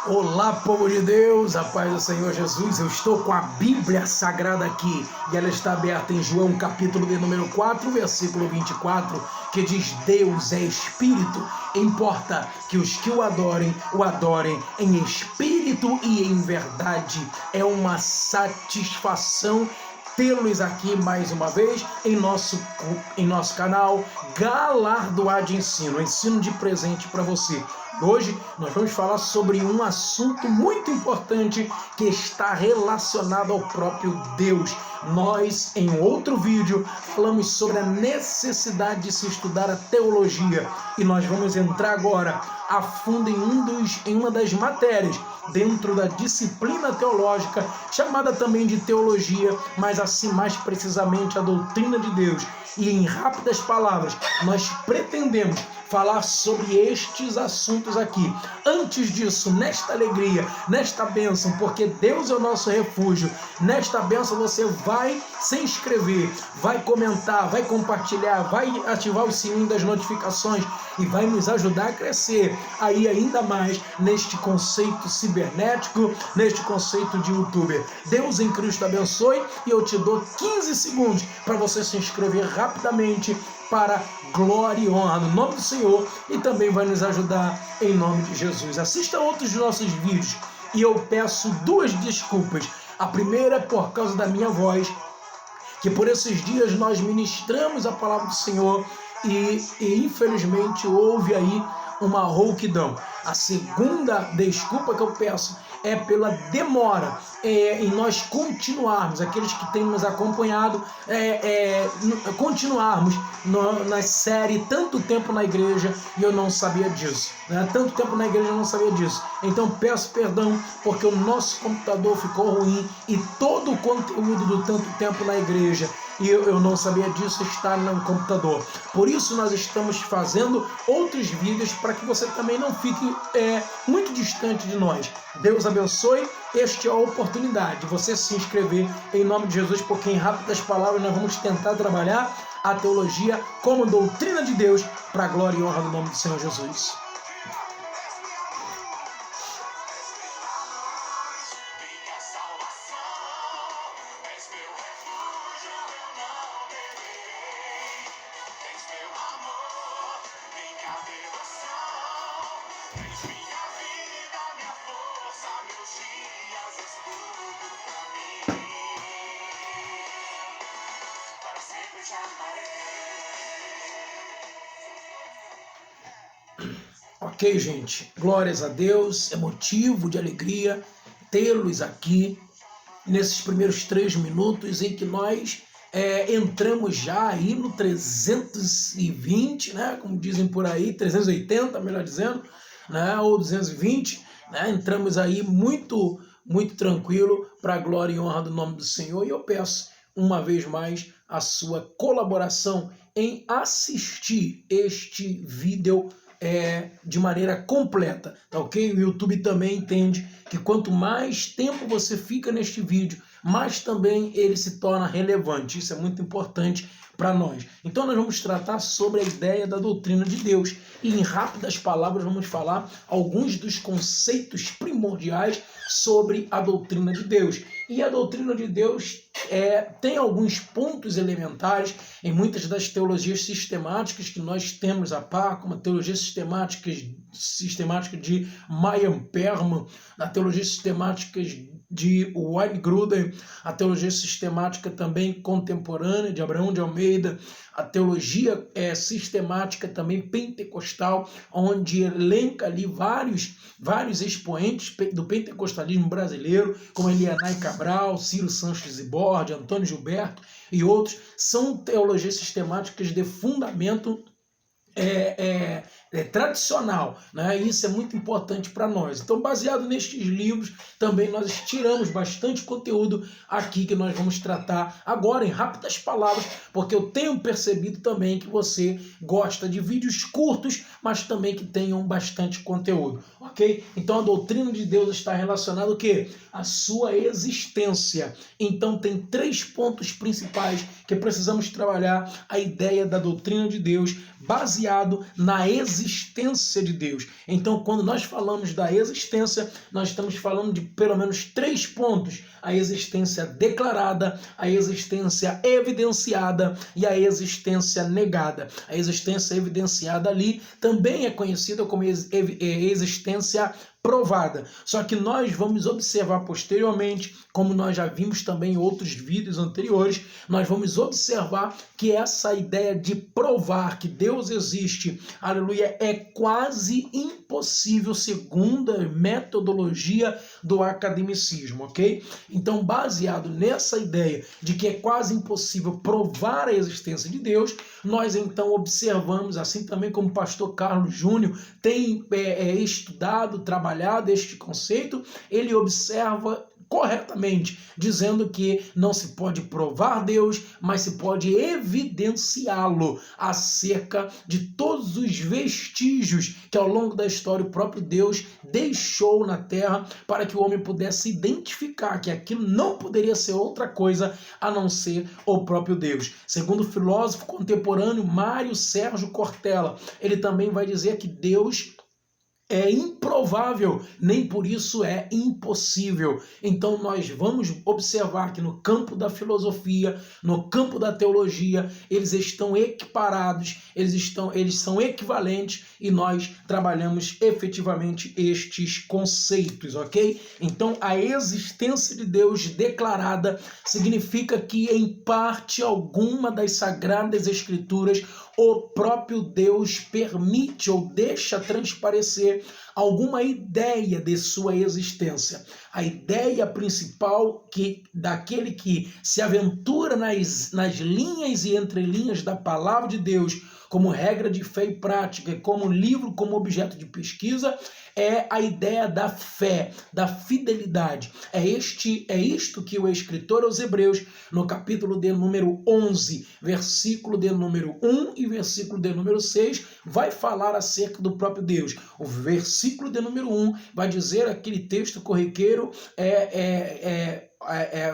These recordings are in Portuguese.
Olá, povo de Deus, a paz do Senhor Jesus. Eu estou com a Bíblia Sagrada aqui e ela está aberta em João capítulo de número 4, versículo 24, que diz: Deus é Espírito, importa que os que o adorem em espírito e em verdade. É uma satisfação tê-los aqui mais uma vez em nosso canal Galardoar de ensino de presente para você. Hoje nós vamos falar sobre um assunto muito importante que está relacionado ao próprio Deus. Nós, em outro vídeo, falamos sobre a necessidade de se estudar a teologia e nós vamos entrar agora a fundo em uma das matérias dentro da disciplina teológica, chamada também de teologia, mas assim mais precisamente a doutrina de Deus. E em rápidas palavras, nós pretendemos falar sobre estes assuntos aqui. Antes disso, nesta alegria, nesta bênção, porque Deus é o nosso refúgio, nesta bênção você vai se inscrever, vai comentar, vai compartilhar, vai ativar o sininho das notificações e vai nos ajudar a crescer aí ainda mais neste conceito cibernético, neste conceito de youtuber. Deus em Cristo abençoe e eu te dou 15 segundos para você se inscrever rapidamente para glória e honra no nome do Senhor e também vai nos ajudar em nome de Jesus. Assista outros dos nossos vídeos e eu peço duas desculpas. A primeira é por causa da minha voz, que por esses dias nós ministramos a palavra do Senhor e infelizmente houve aí uma rouquidão. A segunda desculpa que eu peço é pela demora em nós continuarmos, aqueles que têm nos acompanhado, continuarmos na série Tanto Tempo na Igreja e eu não sabia disso. Tanto tempo na igreja eu não sabia disso. Então peço perdão porque o nosso computador ficou ruim e todo o conteúdo do Tanto Tempo na Igreja, e eu não sabia disso, está no computador. Por isso nós estamos fazendo outros vídeos para que você também não fique muito distante de nós. Deus abençoe. Esta é a oportunidade de você se inscrever em nome de Jesus, porque em rápidas palavras nós vamos tentar trabalhar a teologia como doutrina de Deus para a glória e honra do nome do Senhor Jesus. Ok, gente, glórias a Deus, é motivo de alegria tê-los aqui nesses primeiros 3 minutos em que nós entramos já aí no 320, né, como dizem por aí, 380, melhor dizendo, né, ou 220, né, entramos aí muito tranquilo para a glória e honra do nome do Senhor, e eu peço uma vez mais a sua colaboração em assistir este vídeo de maneira completa, tá ok? O YouTube também entende que quanto mais tempo você fica neste vídeo, mais também ele se torna relevante. Isso é muito importante para nós. Então nós vamos tratar sobre a ideia da doutrina de Deus e em rápidas palavras vamos falar alguns dos conceitos primordiais sobre a doutrina de Deus. E a doutrina de Deus tem alguns pontos elementares em muitas das teologias sistemáticas que nós temos a par, como a teologia sistemática de Meyer Perman, a teologia sistemática de Wayne Grudem, a teologia sistemática também contemporânea de Abraão de Almeida, a teologia sistemática também pentecostal, onde elenca ali vários expoentes do pentecostalismo brasileiro, como Elianai Cabral, Ciro Sanches e Bordi, Antônio Gilberto e outros. São teologias sistemáticas de fundamento tradicional, né? Isso é muito importante para nós. Então, baseado nestes livros, também nós tiramos bastante conteúdo aqui que nós vamos tratar agora em rápidas palavras, porque eu tenho percebido também que você gosta de vídeos curtos, mas também que tenham bastante conteúdo, ok? Então, a doutrina de Deus está relacionada ao quê? A sua existência. Então, tem 3 pontos principais que precisamos trabalhar: a ideia da doutrina de Deus, baseado na existência de Deus. Então, quando nós falamos da existência, nós estamos falando de pelo menos 3 pontos: a existência declarada, a existência evidenciada e a existência negada. A existência evidenciada ali também é conhecida como existência provada. Só que nós vamos observar posteriormente, como nós já vimos também em outros vídeos anteriores, nós vamos observar que essa ideia de provar que Deus existe, aleluia, é quase impossível segundo a metodologia do academicismo, ok? Então, baseado nessa ideia de que é quase impossível provar a existência de Deus, nós então observamos, assim também como o pastor Carlos Júnior tem estudado, trabalhado este conceito, ele observa corretamente, dizendo que não se pode provar Deus, mas se pode evidenciá-lo acerca de todos os vestígios que ao longo da história o próprio Deus deixou na terra para que o homem pudesse identificar que aquilo não poderia ser outra coisa a não ser o próprio Deus. Segundo o filósofo contemporâneo Mário Sérgio Cortella, ele também vai dizer que Deus é improvável, nem por isso é impossível. Então nós vamos observar que no campo da filosofia, no campo da teologia, eles estão equiparados, eles são equivalentes e nós trabalhamos efetivamente estes conceitos, ok? Então a existência de Deus declarada significa que em parte alguma das sagradas escrituras o próprio Deus permite ou deixa transparecer alguma ideia de sua existência. A ideia principal daquele que se aventura nas linhas e entrelinhas da palavra de Deus como regra de fé e prática, como livro, como objeto de pesquisa, é a ideia da fé, da fidelidade. É isto que o escritor aos Hebreus, no capítulo de número 11, versículo de número 1 e versículo de número 6, vai falar acerca do próprio Deus. O versículo de número 1 vai dizer, aquele texto corriqueiro,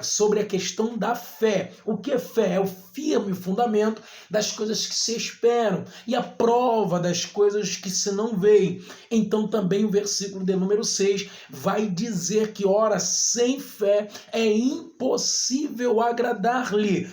sobre a questão da fé. O que é fé? É o firme fundamento das coisas que se esperam e a prova das coisas que se não veem. Então também o versículo de número 6 vai dizer que, ora, sem fé é impossível agradar-lhe.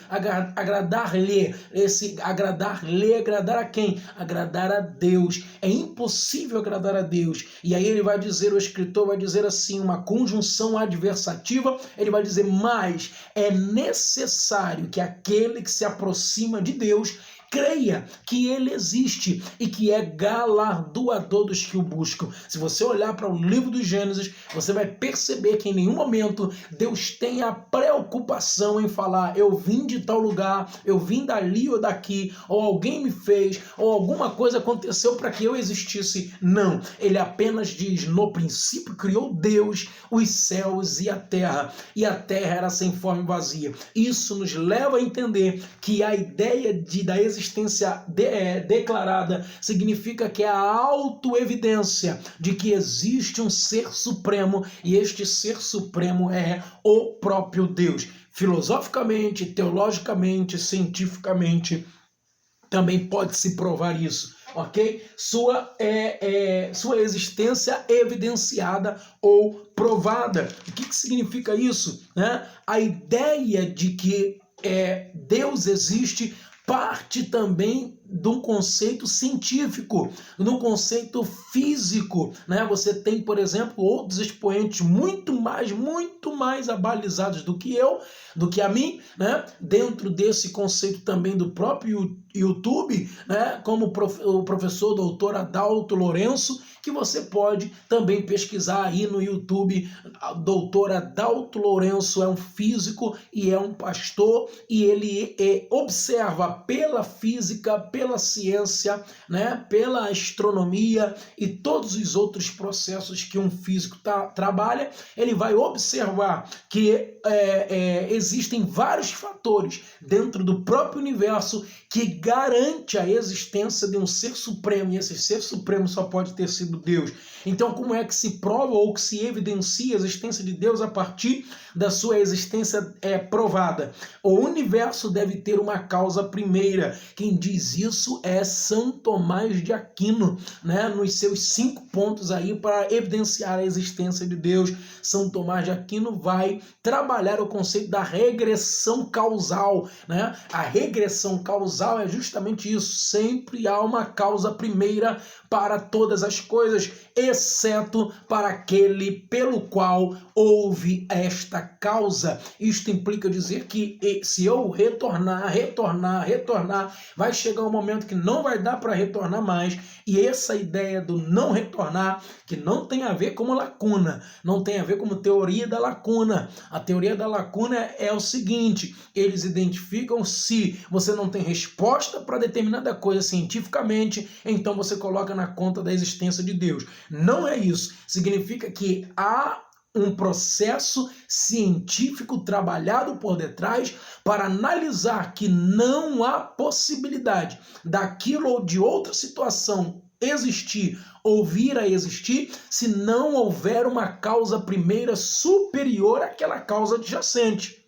Agradar-lhe. Esse agradar-lhe, agradar a quem? Agradar a Deus. É impossível agradar a Deus. E aí ele vai dizer, o escritor vai dizer assim, uma conjunção adversativa, ele vai dizer, mas é necessário que aquele que se aproxima de Deus creia que ele existe e que é galardoador dos que o buscam. Se você olhar para o livro do Gênesis, você vai perceber que em nenhum momento Deus tem a preocupação em falar, eu vim de tal lugar, eu vim dali ou daqui, ou alguém me fez, ou alguma coisa aconteceu para que eu existisse. Não, ele apenas diz, no princípio criou Deus os céus e a terra era sem forma e vazia. Isso nos leva a entender que a ideia da existência declarada significa que é a autoevidência de que existe um ser supremo e este ser supremo é o próprio Deus. Filosoficamente, teologicamente, cientificamente, também pode-se provar isso. Ok? Sua existência evidenciada ou provada. O que significa isso? Né? A ideia de que Deus existe parte também de um conceito científico, de um conceito físico, né? Você tem, por exemplo, outros expoentes muito mais abalizados do que eu, do que a mim, né? Dentro desse conceito também do próprio YouTube, né? Como o professor doutor Adalto Lourenço, que você pode também pesquisar aí no YouTube. Doutor Adalto Lourenço é um físico e é um pastor, e ele observa pela física, pela ciência, né, pela astronomia e todos os outros processos que um físico trabalha. Ele vai observar que existem vários fatores dentro do próprio universo que garante a existência de um ser supremo, e esse ser supremo só pode ter sido Deus. Então, como é que se prova ou que se evidencia a existência de Deus a partir da sua existência provada? O universo deve ter uma causa primeira. Quem diz isso é São Tomás de Aquino, né? Nos seus 5 pontos aí para evidenciar a existência de Deus. São Tomás de Aquino vai trabalhar o conceito da regressão causal, né? A regressão causal é justamente isso, sempre há uma causa primeira para todas as coisas, exceto para aquele pelo qual houve esta causa. Isto implica dizer que se eu retornar, vai chegar um momento que não vai dar para retornar mais, e essa ideia do não retornar, que não tem a ver como lacuna, não tem a ver como teoria da lacuna. A teoria da lacuna é o seguinte, eles identificam se você não tem resposta para determinada coisa cientificamente, então você coloca na conta da existência de Deus. Não é isso. Significa que há um processo científico trabalhado por detrás para analisar que não há possibilidade daquilo ou de outra situação existir ou vir a existir se não houver uma causa primeira superior àquela causa adjacente.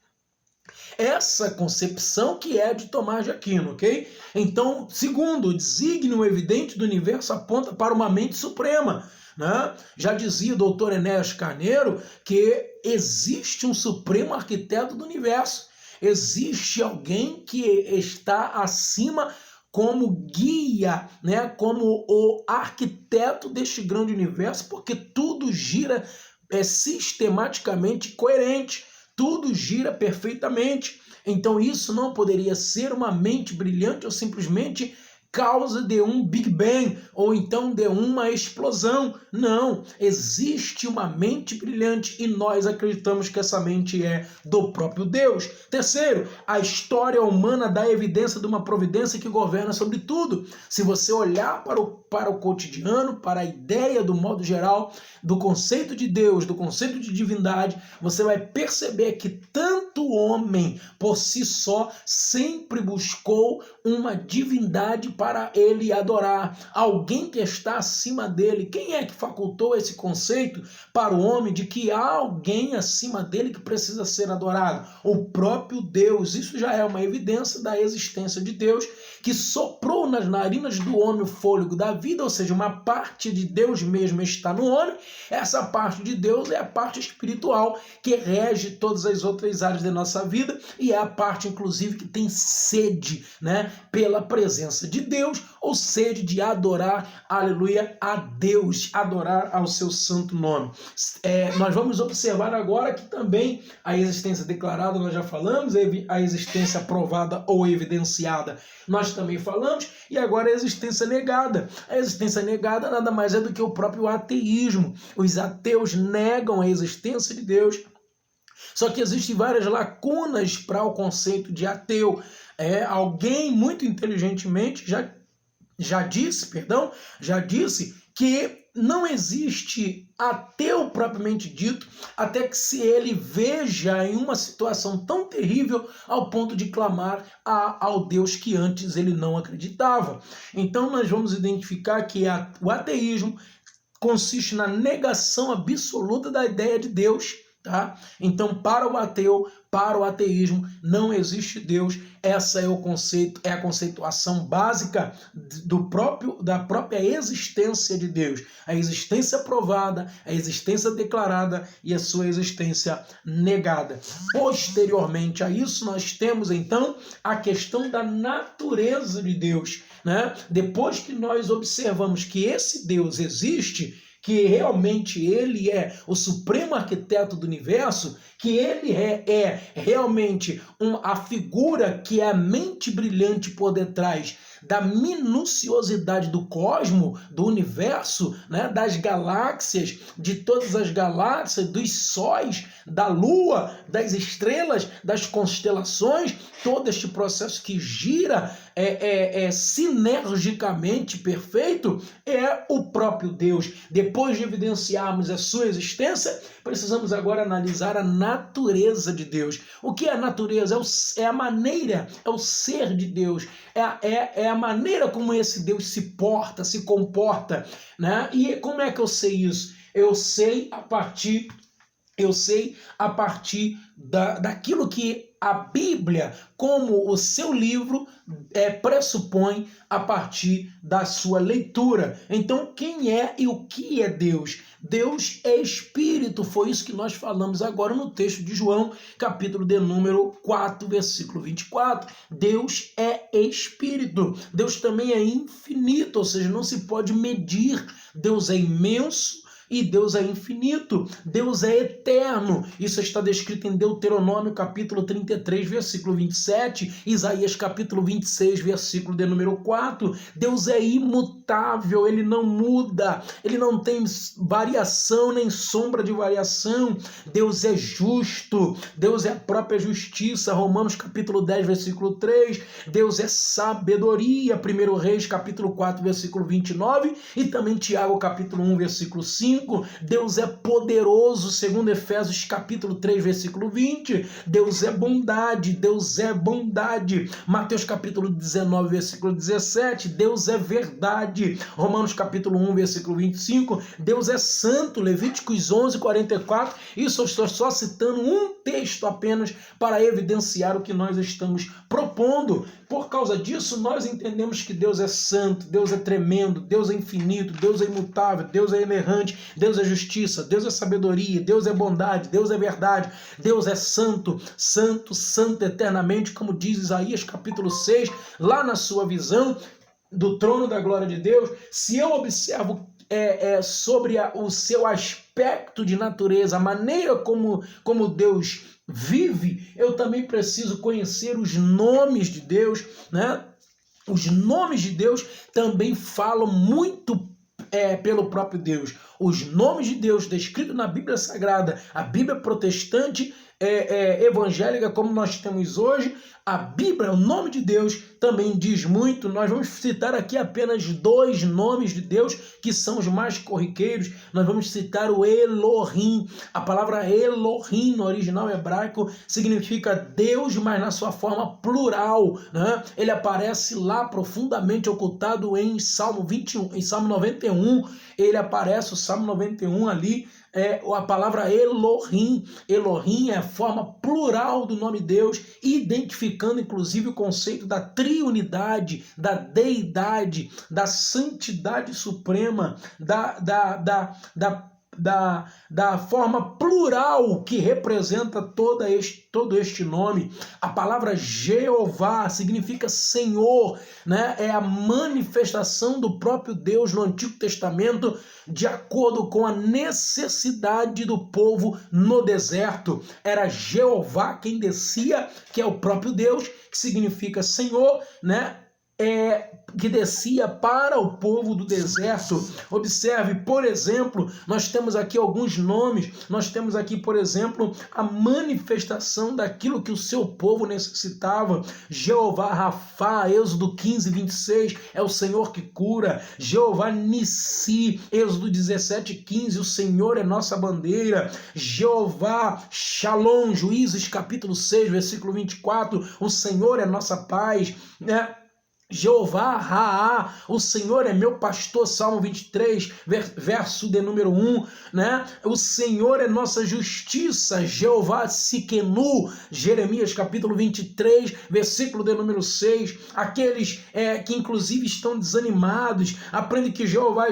Essa concepção que é de Tomás de Aquino, ok? Então, segundo, o desígnio evidente do universo aponta para uma mente suprema, né? Já dizia o doutor Enéas Carneiro que existe um supremo arquiteto do universo, existe alguém que está acima como guia, né? Como o arquiteto deste grande universo, porque tudo gira sistematicamente coerente. Tudo gira perfeitamente. Então isso não poderia ser uma mente brilhante ou simplesmente causa de um Big Bang ou então de uma explosão. Não, existe uma mente brilhante e nós acreditamos que essa mente é do próprio Deus. Terceiro, a história humana dá evidência de uma providência que governa sobre tudo. Se você olhar para o cotidiano, para a ideia do modo geral, do conceito de Deus, do conceito de divindade, você vai perceber que tanto o homem por si só sempre buscou uma divindade para ele adorar, alguém que está acima dele. Quem é que facultou esse conceito para o homem de que há alguém acima dele que precisa ser adorado? O próprio Deus. Isso já é uma evidência da existência de Deus, que soprou nas narinas do homem o fôlego da vida, ou seja, uma parte de Deus mesmo está no homem. Essa parte de Deus é a parte espiritual que rege todas as outras áreas da nossa vida e é a parte, inclusive, que tem sede, né, pela presença de Deus, ou sede de adorar, aleluia, a Deus, adorar ao seu santo nome. Nós vamos observar agora que também a existência declarada, nós já falamos, a existência provada ou evidenciada, nós também falamos, e agora a existência negada. A existência negada nada mais é do que o próprio ateísmo. Os ateus negam a existência de Deus. Só que existem várias lacunas para o conceito de ateu. Alguém muito inteligentemente já disse que não existe ateu propriamente dito, até que se ele veja em uma situação tão terrível ao ponto de clamar ao Deus que antes ele não acreditava. Então nós vamos identificar que o ateísmo consiste na negação absoluta da ideia de Deus. Tá? Então, para o ateu, para o ateísmo, não existe Deus. Essa é o conceito, é a conceituação básica da própria existência de Deus. A existência provada, a existência declarada e a sua existência negada. Posteriormente a isso, nós temos então a questão da natureza de Deus, né? Depois que nós observamos que esse Deus existe, que realmente ele é o supremo arquiteto do universo, que ele é realmente a figura que é a mente brilhante por detrás da minuciosidade do cosmo, do universo, né, das galáxias, de todas as galáxias, dos sóis, da lua, das estrelas, das constelações, todo este processo que gira sinergicamente perfeito, é o próprio Deus. Depois de evidenciarmos a sua existência, precisamos agora analisar a natureza de Deus. O que é a natureza? É a maneira, é o ser de Deus, é a maneira como esse Deus se porta, se comporta, né? E como é que eu sei isso? Eu sei a partir Eu sei a partir daquilo que a Bíblia, como o seu livro, pressupõe a partir da sua leitura. Então, quem é e o que é Deus? Deus é Espírito, foi isso que nós falamos agora no texto de João, capítulo de número 4, versículo 24. Deus é Espírito. Deus também é infinito, ou seja, não se pode medir. Deus é imenso, e Deus é infinito, Deus é eterno. Isso está descrito em Deuteronômio capítulo 33, versículo 27, Isaías capítulo 26, versículo de número 4. Deus é imutável, ele não muda, ele não tem variação nem sombra de variação. Deus é justo, Deus é a própria justiça, Romanos capítulo 10, versículo 3. Deus é sabedoria, 1 Reis capítulo 4, versículo 29, e também Tiago capítulo 1, versículo 5. Deus é poderoso, segundo Efésios capítulo 3, versículo 20. Deus é bondade, Deus é bondade. Mateus capítulo 19, versículo 17. Deus é verdade. Romanos capítulo 1, versículo 25. Deus é santo, Levíticos 11, 44. Isso eu estou só citando um texto apenas para evidenciar o que nós estamos propondo. Por causa disso, nós entendemos que Deus é santo, Deus é tremendo, Deus é infinito, Deus é imutável, Deus é inerrante, Deus é justiça, Deus é sabedoria, Deus é bondade, Deus é verdade, Deus é santo, santo, santo eternamente, como diz Isaías capítulo 6, lá na sua visão do trono da glória de Deus. Se eu observo sobre o seu aspecto de natureza, a maneira como Deus vive, eu também preciso conhecer os nomes de Deus, né? Os nomes de Deus também falam muito pelo próprio Deus. Os nomes de Deus descritos na Bíblia Sagrada, a Bíblia protestante, evangélica como nós temos hoje, a Bíblia, o nome de Deus, também diz muito. Nós vamos citar aqui apenas 2 nomes de Deus, que são os mais corriqueiros. Nós vamos citar o Elohim. A palavra Elohim, no original hebraico, significa Deus, mas na sua forma plural, né? Ele aparece lá profundamente ocultado em Salmo 21, em Salmo 91. Ele aparece, o Salmo 91 ali, a palavra Elohim. Elohim é a forma plural do nome Deus, identificando inclusive o conceito da triunidade, da deidade, da santidade suprema, da forma plural que representa todo este nome. A palavra Jeová significa Senhor, né? É a manifestação do próprio Deus no Antigo Testamento, de acordo com a necessidade do povo no deserto. Era Jeová quem descia, que é o próprio Deus, que significa Senhor, né? Que descia para o povo do deserto. Observe, por exemplo, nós temos aqui alguns nomes. Nós temos aqui, por exemplo, a manifestação daquilo que o seu povo necessitava. Jeová Rafá, Êxodo 15, 26, é o Senhor que cura. Jeová Nissi, Êxodo 17, 15, o Senhor é nossa bandeira. Jeová Shalom, Juízes capítulo 6, versículo 24, o Senhor é nossa paz, né? Jeová Raá, o Senhor é meu pastor, Salmo 23, verso de número 1, né? O Senhor é nossa justiça, Jeová Siquenu, Jeremias capítulo 23, versículo de número 6. Aqueles que inclusive estão desanimados, aprendem que Jeová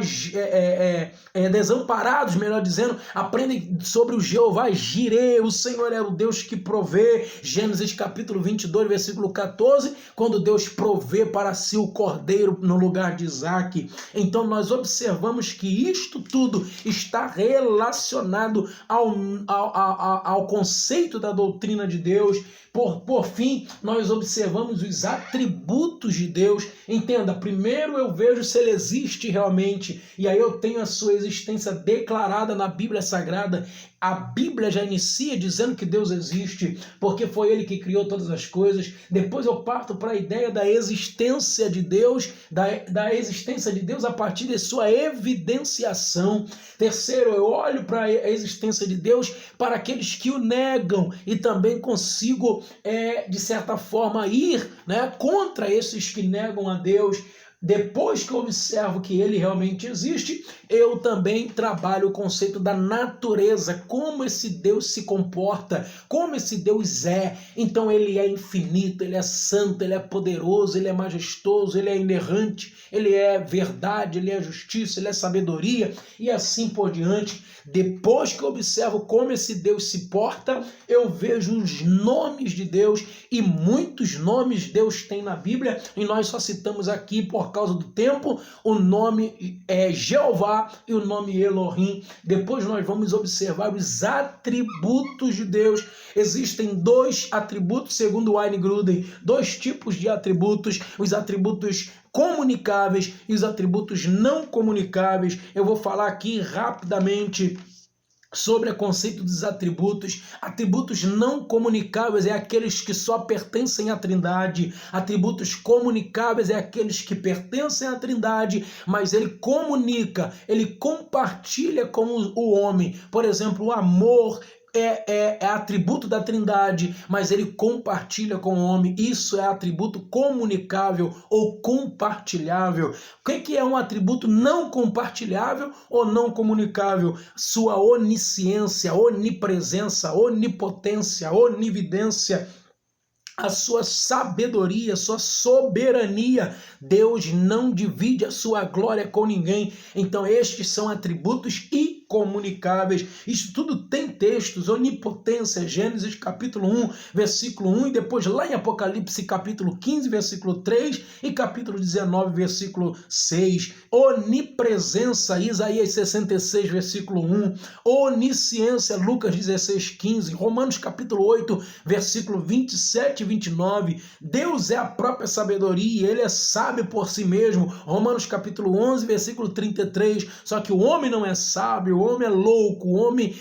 desamparados, melhor dizendo, aprendem sobre o Jeová Jireh, o Senhor é o Deus que provê, Gênesis capítulo 22, versículo 14, quando Deus provê para si o cordeiro no lugar de Isaque. Então nós observamos que isto tudo está relacionado ao conceito da doutrina de Deus. Por fim, nós observamos os atributos de Deus. Entenda, primeiro eu vejo se ele existe realmente, e aí eu tenho a sua existência declarada na Bíblia Sagrada. A Bíblia já inicia dizendo que Deus existe, porque foi ele que criou todas as coisas. Depois eu parto para a ideia da existência de Deus, da existência de Deus a partir de sua evidenciação. Terceiro, eu olho para a existência de Deus para aqueles que o negam, e também consigo, de certa forma, ir, né, contra esses que negam a Deus. depois que eu observo que ele realmente existe, eu também trabalho o conceito da natureza, como esse Deus se comporta, como esse Deus é. Então ele é infinito, ele é santo, ele é poderoso, ele é majestoso, ele é inerrante, ele é verdade, ele é justiça, ele é sabedoria e assim por diante. Depois que eu observo como esse Deus se porta, eu vejo os nomes de Deus, e muitos nomes Deus tem na Bíblia, e nós só citamos aqui por causa do tempo. O nome é Jeová e o nome Elohim. Depois nós vamos observar os atributos de Deus. Existem dois atributos, segundo Wayne Grudem, dois tipos de atributos: os atributos comunicáveis e os atributos não comunicáveis. Eu vou falar aqui rapidamente sobre o conceito dos atributos. Atributos não comunicáveis é aqueles que só pertencem à Trindade. Atributos comunicáveis é aqueles que pertencem à Trindade, mas ele comunica, ele compartilha com o homem. Por exemplo, o amor é atributo da Trindade, mas ele compartilha com o homem. Isso é atributo comunicável ou compartilhável. O que é um atributo não compartilhável ou não comunicável? Sua onisciência, onipresença, onipotência, onividência, a sua sabedoria, a sua soberania. Deus não divide a sua glória com ninguém. Então estes são atributos incomunicáveis. Isso tudo tem textos: onipotência, Gênesis capítulo 1, versículo 1, e depois lá em Apocalipse capítulo 15, versículo 3, e capítulo 19, versículo 6. Onipresença, Isaías 66, versículo 1. Onisciência, Lucas 16, 15. Romanos capítulo 8, versículo 27 e 29. Deus é a própria sabedoria, ele é sábio por si mesmo. Romanos capítulo 11, versículo 33. Só que o homem não é sábio, o homem é louco, o homem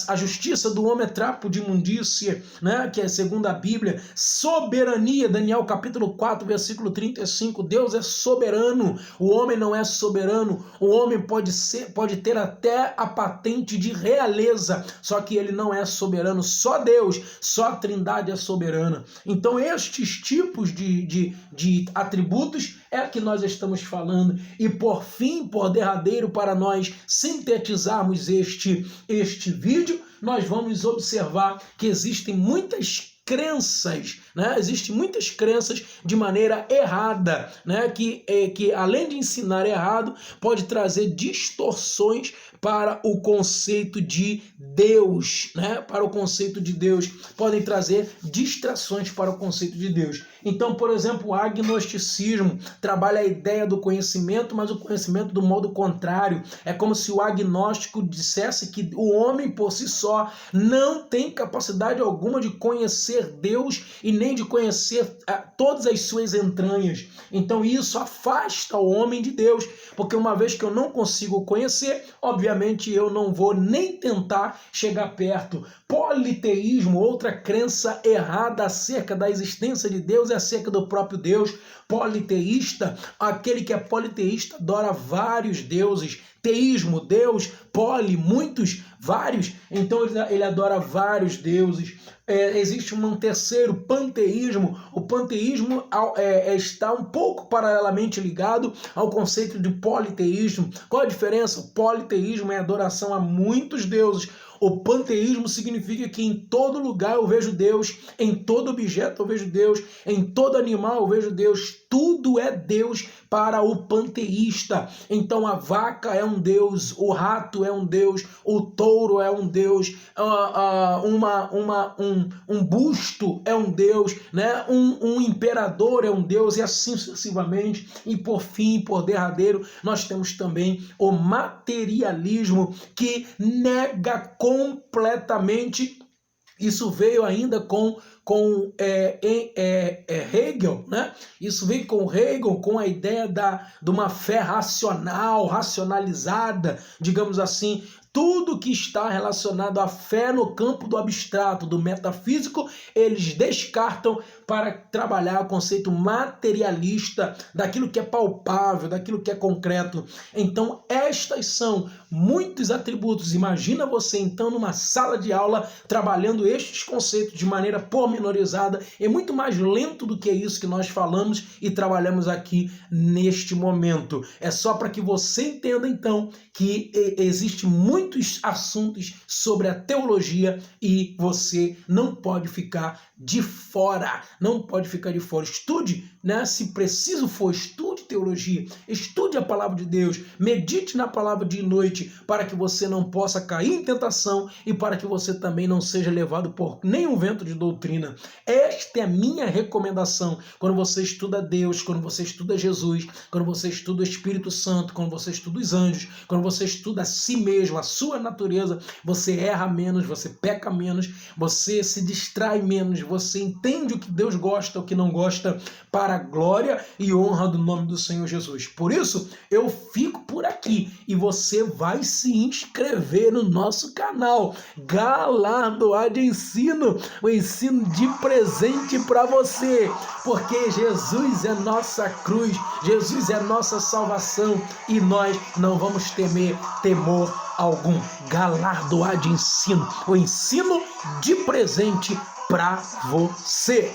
a justiça do homem é trapo de imundícia, né? Que é segundo a Bíblia. Soberania, Daniel capítulo 4, versículo 35. Deus é soberano, o homem não é soberano. O homem pode ter até a patente de realeza, só que ele não é soberano. Só Deus, só a Trindade é soberana. Então estes tipos de atributos é que nós estamos falando. E por fim, por derradeiro, para nós sintetizarmos este vídeo, nós vamos observar que existem muitas crenças, né? Existem muitas crenças de maneira errada, né? Que além de ensinar errado, pode trazer distorções para o conceito de Deus, né? Para o conceito de Deus, podem trazer distrações para o conceito de Deus. Então, por exemplo, o agnosticismo trabalha a ideia do conhecimento, mas o conhecimento do modo contrário. É como se o agnóstico dissesse que o homem por si só não tem capacidade alguma de conhecer Deus e nem de conhecer todas as suas entranhas. Então isso afasta o homem de Deus, porque uma vez que eu não consigo conhecer, obviamente eu não vou nem tentar chegar perto. Politeísmo, outra crença errada acerca da existência de Deus, é acerca do próprio Deus. Politeísta, aquele que é politeísta adora vários deuses. Teísmo, Deus, poli, muitos, vários. Então ele adora vários deuses. Existe um terceiro, panteísmo. O panteísmo está um pouco paralelamente ligado ao conceito de politeísmo. Qual a diferença? O politeísmo é adoração a muitos deuses. O panteísmo significa que em todo lugar eu vejo Deus, em todo objeto eu vejo Deus, em todo animal eu vejo Deus. Tudo é Deus para o panteísta. Então a vaca é um Deus, o rato é um Deus, o touro é um Deus, um busto é um Deus, né? Um imperador é um Deus, e assim sucessivamente. E por fim, por derradeiro, nós temos também o materialismo, que nega completamente. Isso veio ainda com Hegel, né? Isso veio com Hegel, com a ideia de uma fé racional, racionalizada, digamos assim. Tudo que está relacionado à fé no campo do abstrato, do metafísico, eles descartam para trabalhar o conceito materialista daquilo que é palpável, daquilo que é concreto. Então, estas são muitos atributos. Imagina você, então, numa sala de aula, trabalhando estes conceitos de maneira pormenorizada. É muito mais lento do que isso que nós falamos e trabalhamos aqui neste momento. É só para que você entenda, então, que existem muitos assuntos sobre a teologia e você não pode ficar de fora. Não pode ficar de fora. Estude, né? Se preciso for, estude teologia. Estude a palavra de Deus. Medite na palavra de noite para que você não possa cair em tentação e para que você também não seja levado por nenhum vento de doutrina. Esta é a minha recomendação. Quando você estuda Deus, quando você estuda Jesus, quando você estuda o Espírito Santo, quando você estuda os anjos, quando você estuda a si mesmo, a sua natureza, você erra menos, você peca menos, você se distrai menos, você entende o que Deus gosta, o que não gosta, para a glória e honra do nome do Senhor Jesus. Por isso, eu fico por aqui e você vai se inscrever no nosso canal. Galardoar de Ensino, o ensino de presente para você, porque Jesus é nossa cruz, Jesus é nossa salvação e nós não vamos temer temor algum. Galardoar de Ensino, o ensino de presente para você.